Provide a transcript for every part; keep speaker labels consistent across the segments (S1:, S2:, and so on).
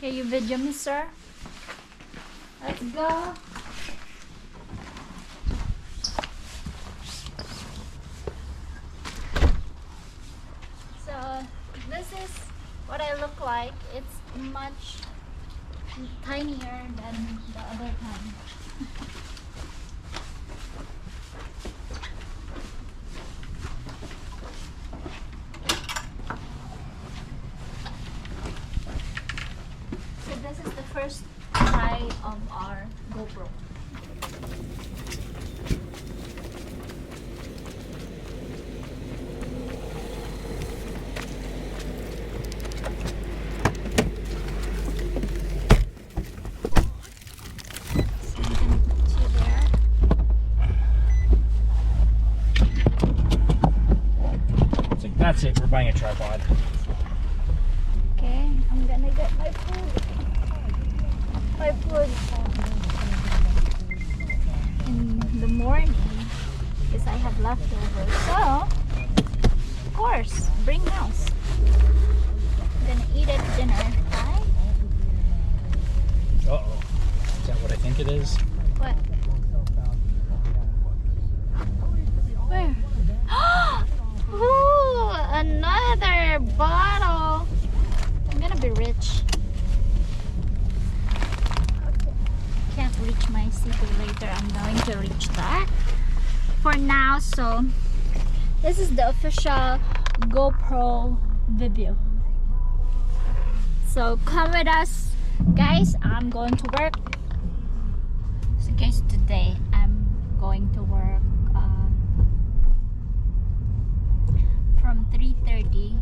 S1: Okay, you video me, sir. Let's go. So this is what I look like. It's much tinier than the other time. So this is the first try of our GoPro.
S2: That's it, we're buying a tripod.
S1: Okay, I'm gonna get my food. My food in the morning because I have leftovers. So, of course, bring mouse. I'm gonna eat it at dinner. Bye.
S2: Uh-oh. Is that what I think it is?
S1: What? Where? Ooh, another bottle. I'm gonna be rich. Can't reach my secret later. I'm going to reach that for now. So this is the official GoPro video. So come with us, guys. I'm going to work. So guys, today I'm going to work from 3:30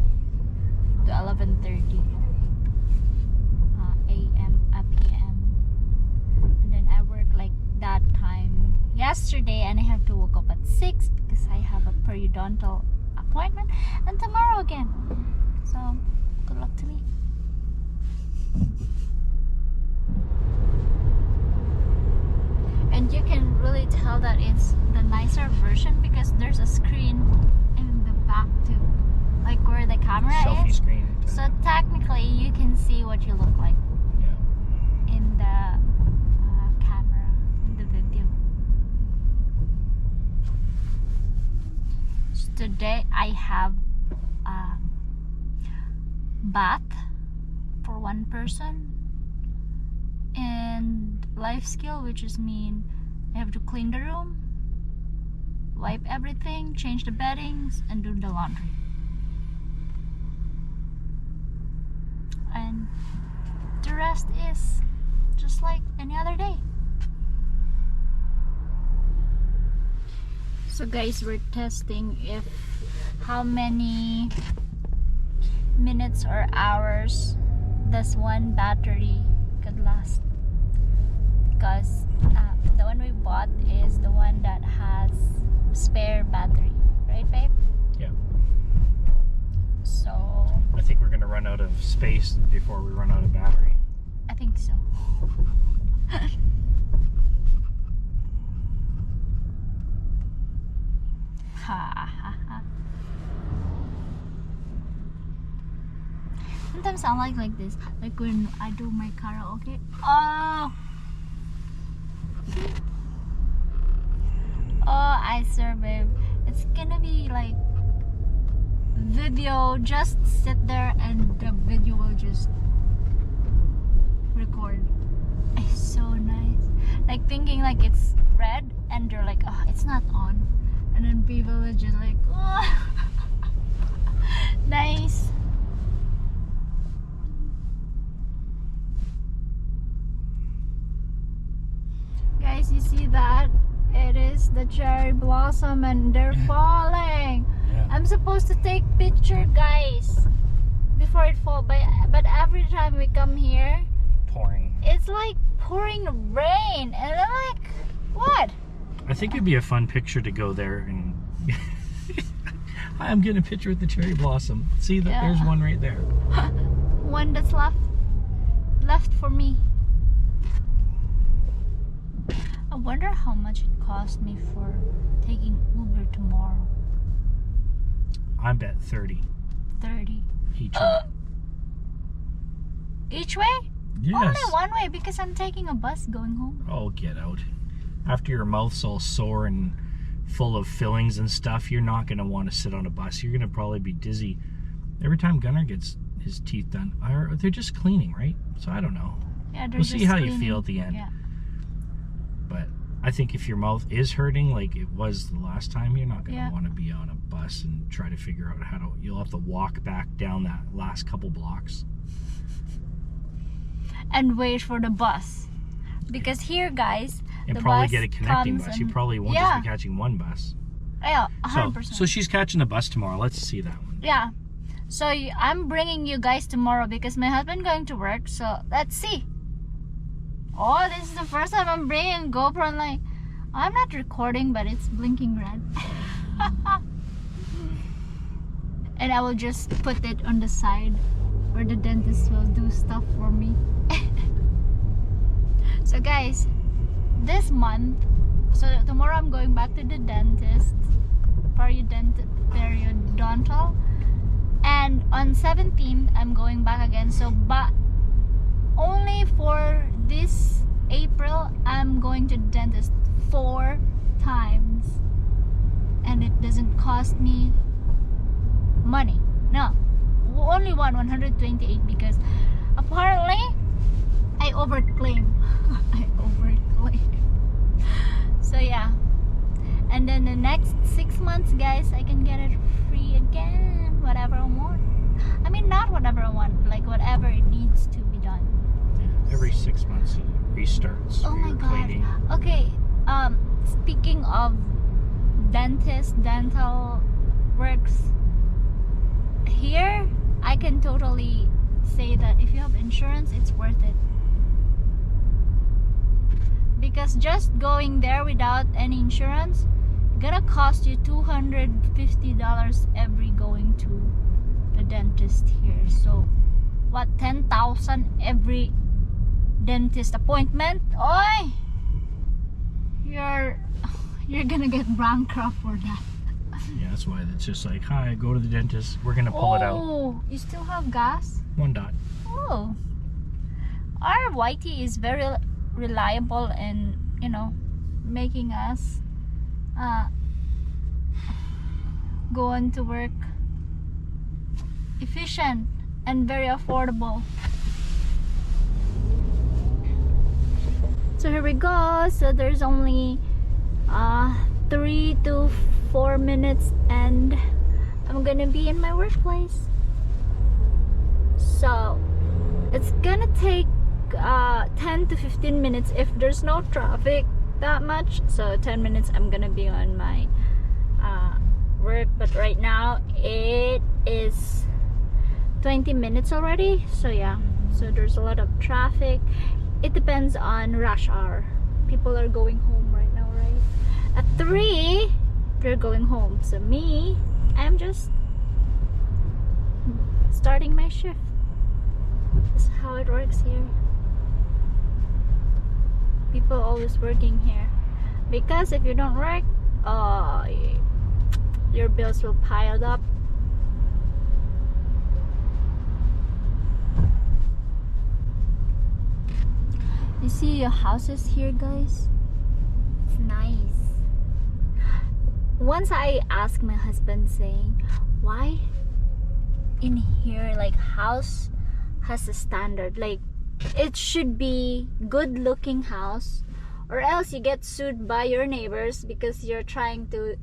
S1: to 11:30 a.m. p.m. and then I work like that time yesterday, and I have to wake up at 6 because I have a periodontal appointment, and tomorrow again. So good luck to me. And you can really tell that it's the nicer version because there's a screen in the back too, like where the camera
S2: Selfie
S1: is.
S2: screen.
S1: So technically you can see what you look like
S2: Yeah.
S1: in the camera, in the video. So today I have a bath for one person and life skill, which is mean I have to clean the room, wipe everything, change the beddings, and do the laundry. And the rest is just like any other day. So guys, we're testing if how many minutes or hours this one battery could last, because the one we bought is the one that has spare battery, right babe?
S2: Yeah.
S1: So
S2: I think we're gonna run out of space before we run out of battery.
S1: I think so. Ha ha ha. Sometimes I like this, like when I do my karaoke. Oh, I swear, babe, it's gonna be like video. Just sit there and the video will just record. It's so nice. Like thinking like it's red and they're like, oh, it's not on, and then people are just like, oh, nice. Guys, you see that? It is the cherry blossom and they're falling.
S2: Yeah.
S1: I'm supposed to take picture, guys, before it fall, but every time we come here,
S2: Pouring.
S1: it's like pouring rain, and I'm like, what?
S2: I think it'd be a fun picture to go there and Hi, I'm getting a picture with the cherry blossom. See that?
S1: Yeah.
S2: There's one right there.
S1: One that's left for me. I wonder how much it cost me for taking Uber tomorrow.
S2: I bet 30
S1: 30
S2: each way.
S1: each way?
S2: Yes.
S1: Only one way because I'm taking a bus going home.
S2: Oh, get out. After your mouth's all sore and full of fillings and stuff, you're not going to want to sit on a bus. You're going to probably be dizzy. Every time Gunnar gets his teeth done, they're just cleaning, right? So I don't know.
S1: Yeah,
S2: We'll see how
S1: cleaning.
S2: you feel at the end.
S1: Yeah.
S2: But I think if your mouth is hurting like it was the last time, you're not going to want to be on a bus and try to figure out how to... You'll have to walk back down that last couple blocks.
S1: And wait for the bus. Because here, guys,
S2: and
S1: the
S2: probably
S1: bus
S2: get a connecting
S1: comes
S2: bus. You
S1: and-
S2: probably won't just be catching one bus.
S1: Yeah, 100%.
S2: So she's catching a bus tomorrow. Let's see that one.
S1: Yeah. So I'm bringing you guys tomorrow because my husband going to work. So let's see. Oh, this is the first time I'm bringing GoPro. And like, I'm not recording, but it's blinking red. And I will just put it on the side where the dentist will do stuff for me. So guys, this month, so tomorrow I'm going back to the dentist, periodontal, and on 17th I'm going back again. So but only for this April I'm going to the dentist 4 times, and it doesn't cost me money. No, only 128 because apparently I overclaim. I overclaim. So yeah, and then the next 6 months, guys, I can get it free again, whatever I want. I mean, not whatever I want, like whatever it needs to be done.
S2: Yeah, every 6 months it restarts.
S1: Oh my god.
S2: Cleaning.
S1: Okay, speaking of dental works, here I can totally say that if you have insurance, it's worth it. Because just going there without any insurance gonna cost you $250 every going to the dentist here. So what, 10,000 every dentist appointment? Oi, you're gonna get bankrupt for that.
S2: Yeah, that's why it's just like, hi, go to the dentist. We're gonna pull it out.
S1: Oh, you still have gas?
S2: 1 dot.
S1: Oh, our YT is very reliable in, you know, making us go on to work efficient and very affordable. So here we go. So there's only 3 to 4 minutes and I'm gonna be in my workplace. So it's gonna take 10 to 15 minutes if there's no traffic that much. So 10 minutes I'm gonna be on my work, but right now it is 20 minutes already. So yeah, so there's a lot of traffic. It depends on rush hour. People are going home right now, right? At 3 they're going home, so me, I'm just starting my shift. This is how it works here. People always working here because if you don't work, your bills will pile up. You see your houses here, guys? It's nice. Once I asked my husband saying, why in here like house has a standard, like it should be good looking house, or else you get sued by your neighbors because you're trying to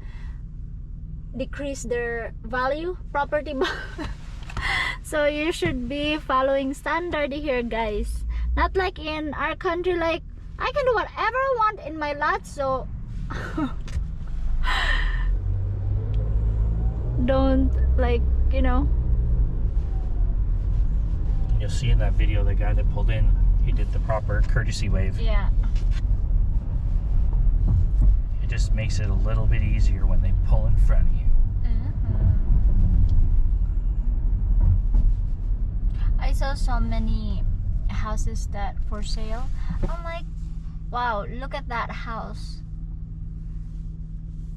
S1: decrease their value, property value. So you should be following standard here, guys. Not like in our country, like I can do whatever I want in my lot, so don't, like, you know.
S2: You'll see in that video the guy that pulled in, he did the proper courtesy wave.
S1: Yeah.
S2: It just makes it a little bit easier when they pull in front of you.
S1: I saw so many houses that for sale. I'm like, wow, look at that house.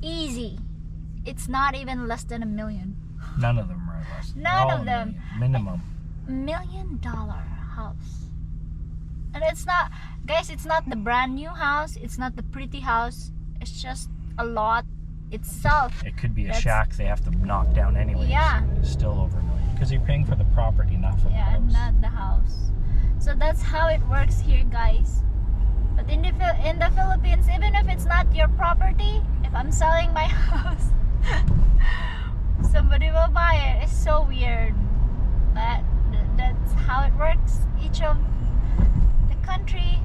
S1: Easy. It's not even less than $1 million.
S2: None of them are less.
S1: None of them.
S2: Minimum.
S1: $1 million house. And it's not, guys, it's not the brand new house. It's not the pretty house. It's just a lot itself.
S2: It could be a
S1: That's-
S2: shack they have to knock down anyway.
S1: Yeah.
S2: It's still over $1 million because you're paying for the property, not for the
S1: Yeah,
S2: house.
S1: not the house. So that's how it works here, guys. But in the Philippines, even if it's not your property, if I'm selling my house, somebody will buy it. It's so weird. But that's how it works. Each of the country,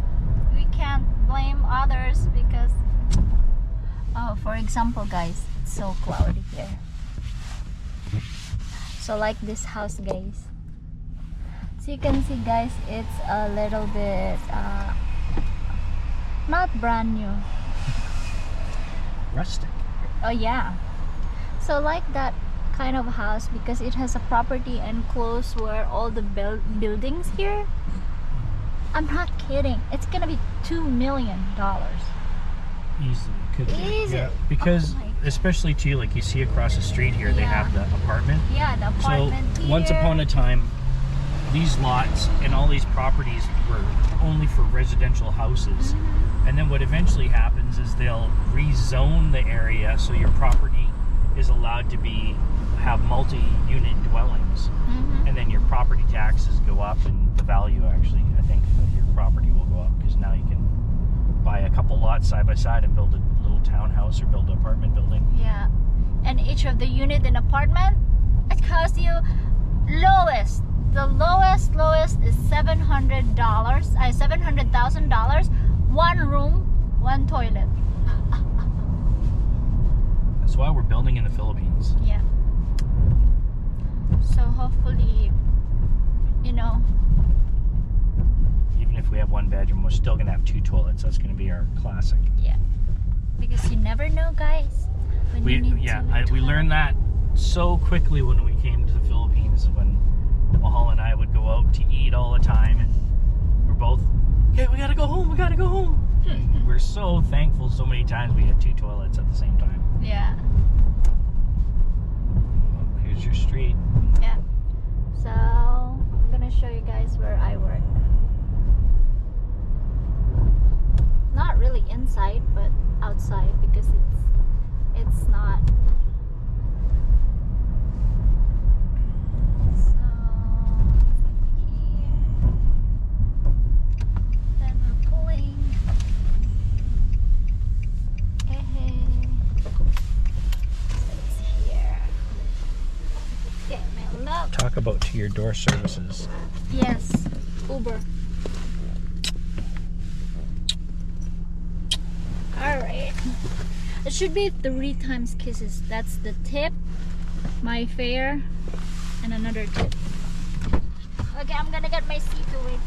S1: we can't blame others because, oh, for example, guys, it's so cloudy here. So like this house, guys. So you can see, guys, it's a little bit not brand new.
S2: Rustic.
S1: Oh yeah. So like that kind of house, because it has a property enclosed where all the buildings here. I'm not kidding. It's gonna be $2 million.
S2: Easily. Could be.
S1: Easy.
S2: Yeah, because
S1: Oh my God.
S2: especially too, like you see across the street here, they
S1: Yeah.
S2: have the apartment.
S1: Yeah, the apartment
S2: So
S1: here.
S2: once upon a time, these lots and all these properties were only for residential houses. And then what eventually happens is they'll rezone the area so your property is allowed to have multi-unit dwellings.
S1: Mhm.
S2: And then your property taxes go up, and the value actually, I think, of your property will go up because now you can buy a couple lots side by side and build a little townhouse or build an apartment building.
S1: Yeah, and each of the unit in apartment, it costs you lowest. The lowest is $700,000. $700,000. One room, one toilet.
S2: That's why we're building in the Philippines.
S1: Yeah. So hopefully, you know.
S2: Even if we have one bedroom, we're still gonna have 2 toilets. That's gonna be our classic.
S1: Yeah. Because you never know, guys. When you need
S2: We learned that so quickly when we came to the Philippines, when Mahal and I would go out to eat all the time, and we're both, okay, we gotta go home. And we're so thankful so many times we had 2 toilets at the same time.
S1: Yeah.
S2: Here's your street.
S1: Yeah. So I'm gonna show you guys where I work. Not really inside, but outside because it's not. So here. Then we're pulling. It's here. Get my love.
S2: Talk about to your door services.
S1: Yes, Uber. Alright. It should be 3 times kisses. That's the tip, my fare, and another tip. Okay, I'm gonna get my seat to wait.